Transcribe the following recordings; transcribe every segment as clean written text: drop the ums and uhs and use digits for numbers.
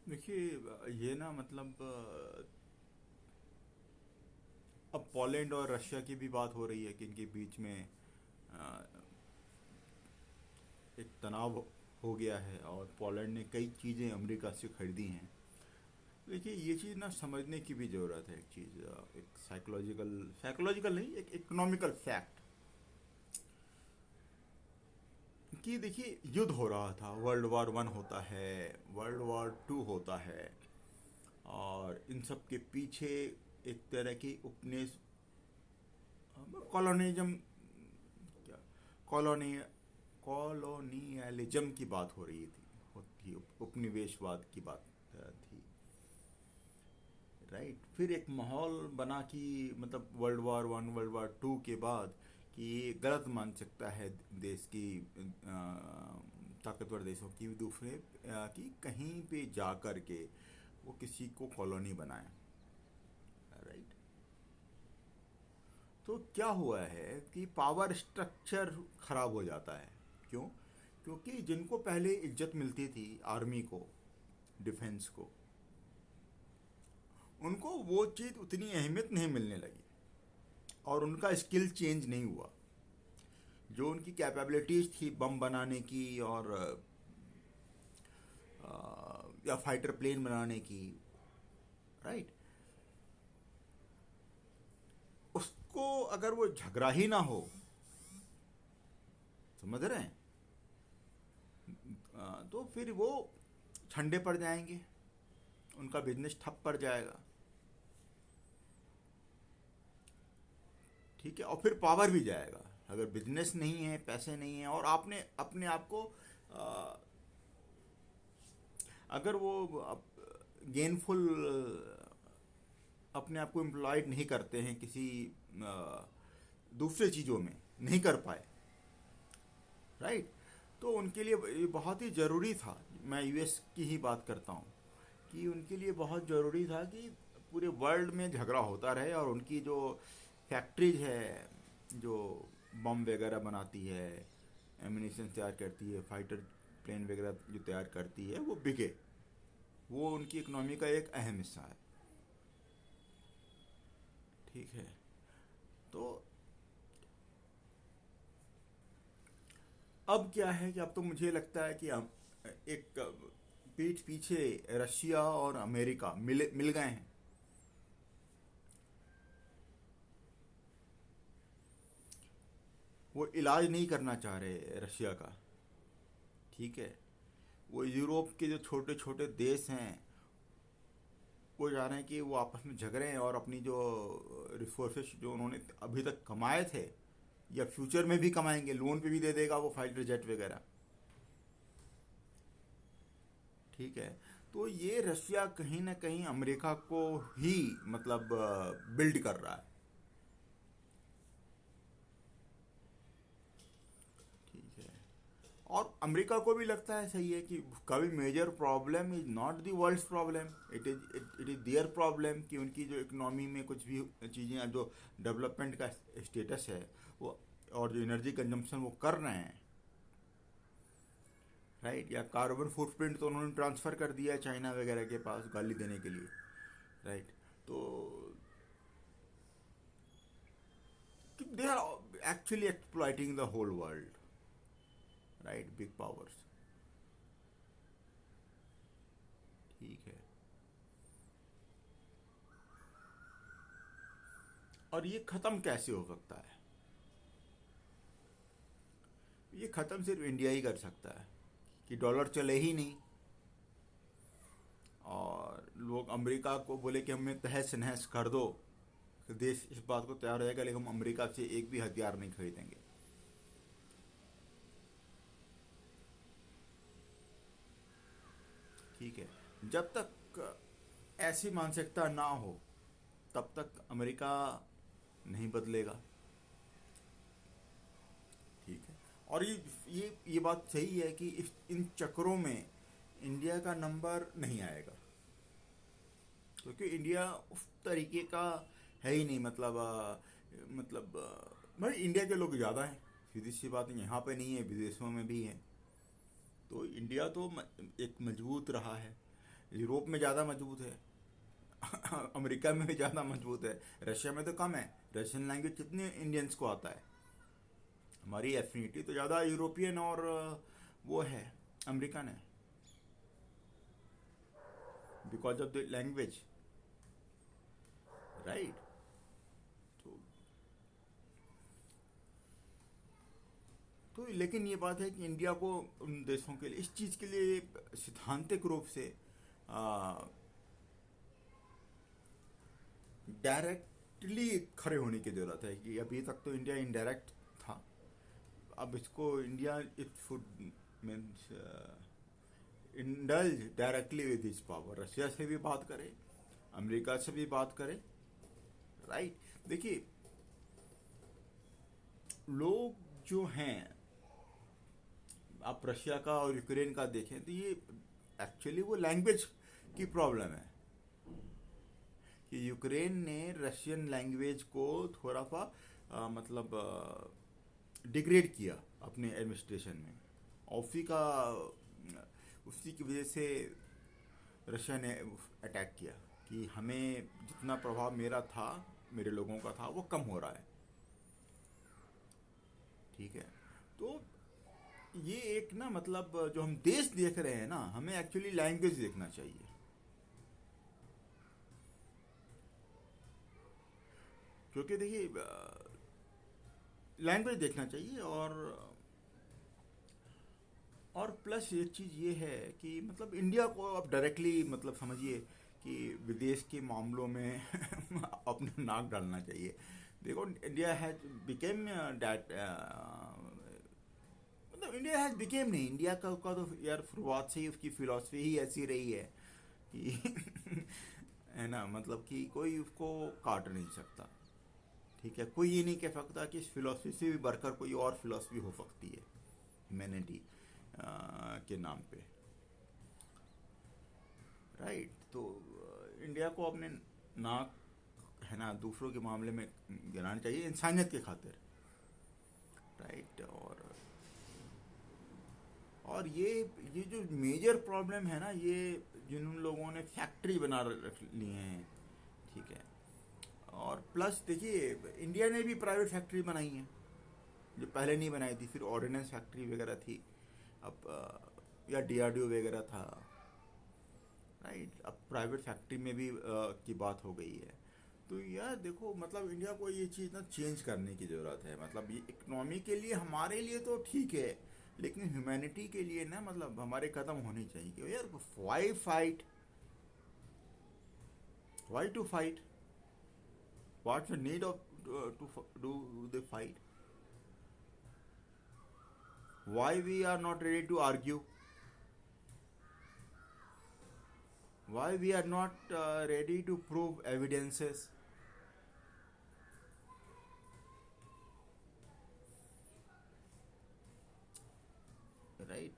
देखिए ये ना मतलब अब पोलैंड और रशिया की भी बात हो रही है कि इनके बीच में अ, एक तनाव हो गया है और पोलैंड ने कई चीज़ें अमेरिका से खरीदी हैं। देखिए ये चीज़ ना समझने की भी ज़रूरत है। एक चीज़ एक साइकोलॉजिकल साइकोलॉजिकल नहीं, एक इकोनॉमिकल फैक्ट कि देखिए युद्ध हो रहा था, वर्ल्ड वॉर 1 होता है, वर्ल्ड वॉर 2 होता है, और इन सब के पीछे एक तरह की उपनिवेश कॉलोनिज्म क्या कॉलोनी कॉलोनियलिज्म की बात हो रही थी, होती उपनिवेशवाद की बात थी। राइट, फिर एक माहौल बना कि मतलब वर्ल्ड वॉर 1 वर्ल्ड वॉर 2 के बाद कि ये गलत मान सकता है देश की ताकतवर देशों की दूसरे कि कहीं पे जा कर के वो किसी को कॉलोनी बनाए। राइट, तो क्या हुआ है कि पावर स्ट्रक्चर खराब हो जाता है। क्यों? क्योंकि जिनको पहले इज्जत मिलती थी, आर्मी को, डिफेंस को, उनको वो चीज़ उतनी अहमियत नहीं मिलने लगी और उनका स्किल चेंज नहीं हुआ। जो उनकी कैपेबिलिटीज़ थी बम बनाने की और या फाइटर प्लेन बनाने की, राइट, उसको अगर वो झगड़ा ही ना हो, समझ रहे हैं, तो फिर वो ठंडे पड़ जाएंगे, उनका बिजनेस ठप पड़ जाएगा। ठीक है, और फिर पावर भी जाएगा। अगर बिजनेस नहीं है, पैसे नहीं है, और आपने अपने आप को अगर वो गेनफुल अपने आप को एम्प्लॉयड नहीं करते हैं किसी दूसरे चीज़ों में, नहीं कर पाए, राइट, तो उनके लिए ये बहुत ही ज़रूरी था। मैं यूएस की ही बात करता हूँ कि उनके लिए बहुत ज़रूरी था कि पूरे वर्ल्ड में झगड़ा होता रहे और उनकी जो फैक्ट्रीज है, जो बम वगैरह बनाती है, एमिनेशन तैयार करती है, फाइटर प्लेन वगैरह जो तैयार करती है, वो बिके। वो उनकी इकोनॉमी का एक अहम हिस्सा है। ठीक है, तो अब क्या है कि अब तो मुझे लगता है कि हम एक पीठ पीछे रशिया और अमेरिका मिल मिल गए हैं। वो इलाज नहीं करना चाह रहे रशिया का। ठीक है, वो यूरोप के जो छोटे छोटे देश हैं, वो चाह रहे हैं कि वो आपस में झगड़ें और अपनी जो रिसोर्सेज जो उन्होंने अभी तक कमाए थे या फ्यूचर में भी कमाएंगे, लोन पे भी दे देगा वो फाइटर जेट वगैरह। ठीक है, तो ये रशिया कहीं ना कहीं अमेरिका को ही मतलब बिल्ड कर रहा है। ठीक है, और अमेरिका को भी लगता है सही है कि कभी major problem is not the world's problem, it is their problem कि उनकी जो इकोनॉमी में कुछ भी चीज़ें जो डेवलपमेंट का स्टेटस है वो, और जो एनर्जी कंजम्पशन वो कर रहे हैं, राइट, या कार्बन फुटप्रिंट तो उन्होंने ट्रांसफ़र कर दिया है चाइना वगैरह के पास गाली देने के लिए। राइट, तो they are actually exploiting the whole world, right, big powers. ठीक है, और ये ख़त्म कैसे हो सकता है? ये ख़त्म सिर्फ इंडिया ही कर सकता है कि डॉलर चले ही नहीं और लोग अमेरिका को बोले कि हमें तहस नहस कर दो, तो देश इस बात को तैयार हो जाएगा, लेकिन हम अमेरिका से एक भी हथियार नहीं खरीदेंगे। ठीक है, जब तक ऐसी मानसिकता ना हो तब तक अमेरिका नहीं बदलेगा। ठीक है, और ये बात सही है कि इन चक्रों में इंडिया का नंबर नहीं आएगा, क्योंकि इंडिया उस तरीके का है ही नहीं। मतलब भाई इंडिया के लोग ज़्यादा हैं, सीधी सी बात है, यहाँ पे नहीं है, विदेशों में भी हैं। तो इंडिया तो एक मजबूत रहा है, यूरोप में ज़्यादा मजबूत है, अमेरिका में भी ज़्यादा मजबूत है, रशिया में तो कम है। रशियन लैंग्वेज कितने इंडियंस को आता है? हमारी एफिनिटी तो ज़्यादा यूरोपियन और वो है, अमेरिकन है, because of the language, right. तो लेकिन ये बात है कि इंडिया को उन देशों के लिए, इस चीज़ के लिए सिद्धांतिक रूप से डायरेक्टली खड़े होने की ज़रूरत है कि अभी तक तो इंडिया इनडायरेक्ट था, अब इसको India it food means indulge directly with his power, Russia से भी बात करे, अमेरिका से भी बात करे, राइट। देखिए लोग जो हैं, आप रशिया का और यूक्रेन का देखें तो ये एक्चुअली वो लैंग्वेज की प्रॉब्लम है कि यूक्रेन ने रशियन लैंग्वेज को थोड़ा सा मतलब डिग्रेड किया अपने एडमिनिस्ट्रेशन में, और उसी की वजह से रशिया ने अटैक किया कि हमें जितना प्रभाव मेरा था, मेरे लोगों का था, वो कम हो रहा है, ठीक है। तो ये एक ना मतलब जो हम देश देख रहे हैं ना, हमें एक्चुअली लैंग्वेज देखना चाहिए, क्योंकि देखिए लैंग्वेज देखना चाहिए। और प्लस एक चीज़ ये है कि मतलब इंडिया को अब डायरेक्टली मतलब समझिए कि विदेश के मामलों में अपना नाक डालना चाहिए। देखो इंडिया हैज बिकेम डैट, मतलब इंडिया हैज बिकेम नहीं, इंडिया का तो यार शुरुआत से ही उसकी फिलॉसफी ही ऐसी रही है कि है ना, मतलब कि कोई उसको काट नहीं सकता, ठीक है। कोई ये नहीं कह सकता कि इस फिलॉसफी से भी बढ़कर कोई और फिलॉसफी हो सकती है ह्यूमैनिटी के नाम पे, राइट। तो इंडिया को अपने नाक है ना दूसरों के मामले में गिराना चाहिए इंसानियत के खातिर, राइट। और ये जो मेजर प्रॉब्लम है ना, ये जिन लोगों ने फैक्ट्री बना रख लिए हैं, ठीक है। और प्लस देखिए इंडिया ने भी प्राइवेट फैक्ट्री बनाई है जो पहले नहीं बनाई थी, फिर ऑर्डिनेंस फैक्ट्री वगैरह थी, अब या डीआरडीओ वगैरह था, राइट। अब प्राइवेट फैक्ट्री में भी की बात हो गई है। तो यार देखो मतलब इंडिया को ये चीज़ ना चेंज करने की ज़रूरत है, मतलब ये इकोनॉमी के लिए हमारे लिए तो ठीक है, लेकिन ह्यूमैनिटी के लिए ना मतलब हमारे कदम होने चाहिए कि यार why fight, why to fight, what's the need of to do the fight, why we are not ready to argue, why we are not ready to prove evidences, right?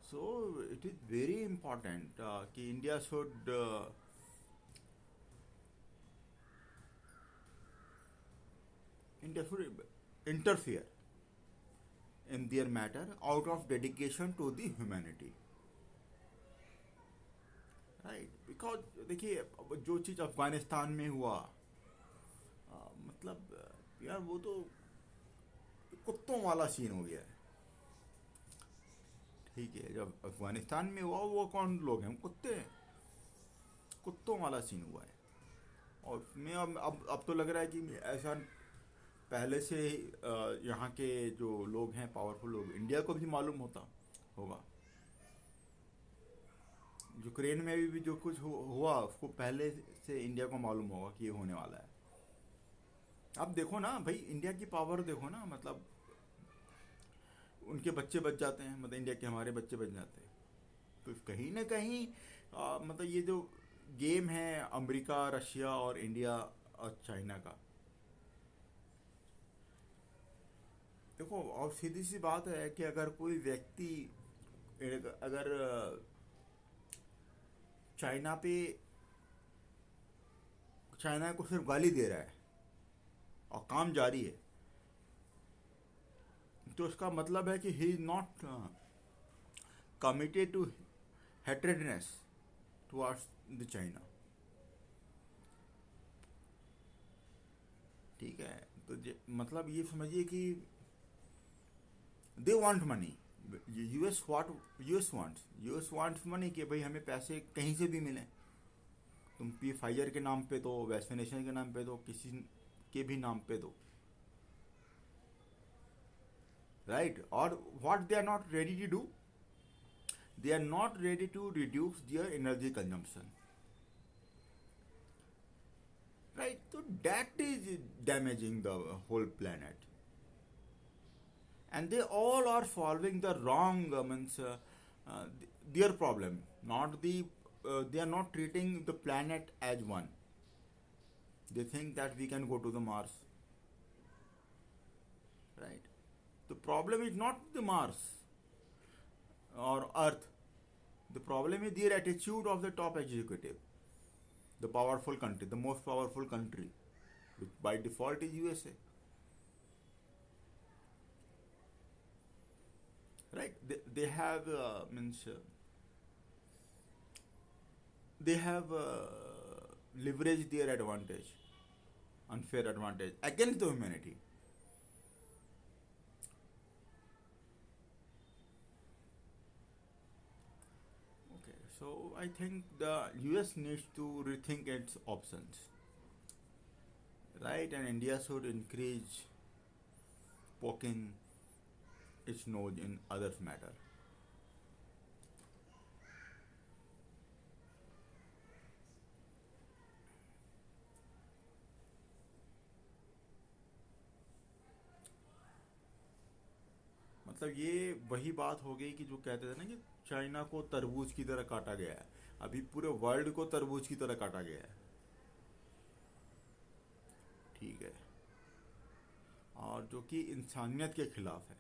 So it is very important कि India should interfere in their matter out of dedication to the humanity, right. Because देखिए अब जो चीज़ अफगानिस्तान में हुआ मतलब यार वो तो कुत्तों वाला सीन हो गया है, ठीक है। जब अफगानिस्तान में हुआ वो कौन लोग हैं, कुत्ते हैं, कुत्तों वाला सीन हुआ है। और मैं अब तो लग रहा है कि ऐसा पहले से ही यहाँ के जो लोग हैं पावरफुल लोग, इंडिया को भी मालूम होता होगा। यूक्रेन में भी जो कुछ हुआ उसको पहले से इंडिया को मालूम होगा कि ये होने वाला है। अब देखो ना भाई इंडिया की पावर देखो ना, मतलब उनके बच्चे बच जाते हैं, मतलब इंडिया के हमारे बच्चे बच जाते हैं। तो कहीं ना कहीं मतलब ये जो गेम है अमेरिका, रशिया और इंडिया और चाइना का, देखो और सीधी सी बात है कि अगर कोई व्यक्ति अगर चाइना पे, चाइना को सिर्फ गाली दे रहा है और काम जारी है, तो इसका मतलब है कि he is not committed to hatredness, towards the China. ठीक है, तो मतलब ये समझिए कि they want money. US wants money, कि भाई हमें पैसे कहीं से भी मिले। तुम पी फाइजर के नाम पे दो, वैक्सीनेशन के नाम पे दो, किसी के भी नाम पे दो, राइट। और what they are not ready to do, they are not ready to reduce their energy consumption, right? So that is damaging the whole planet, and they all are solving the wrong uh, their problem, not the they are not treating the planet as one. They think that we can go to the Mars, right? The problem is not the Mars or Earth. The problem is their attitude of the top executive, the powerful country, the most powerful country, which by default is USA. Right? They have they have leveraged their advantage, unfair advantage against the humanity. Okay, so I think the US needs to rethink its options, right? And India should increase poking its nose in others' matter. मतलब ये वही बात हो गई कि जो कहते थे ना कि चाइना को तरबूज की तरह काटा गया है, अभी पूरे वर्ल्ड को तरबूज की तरह काटा गया है। ठीक है, और जो कि इंसानियत के खिलाफ है।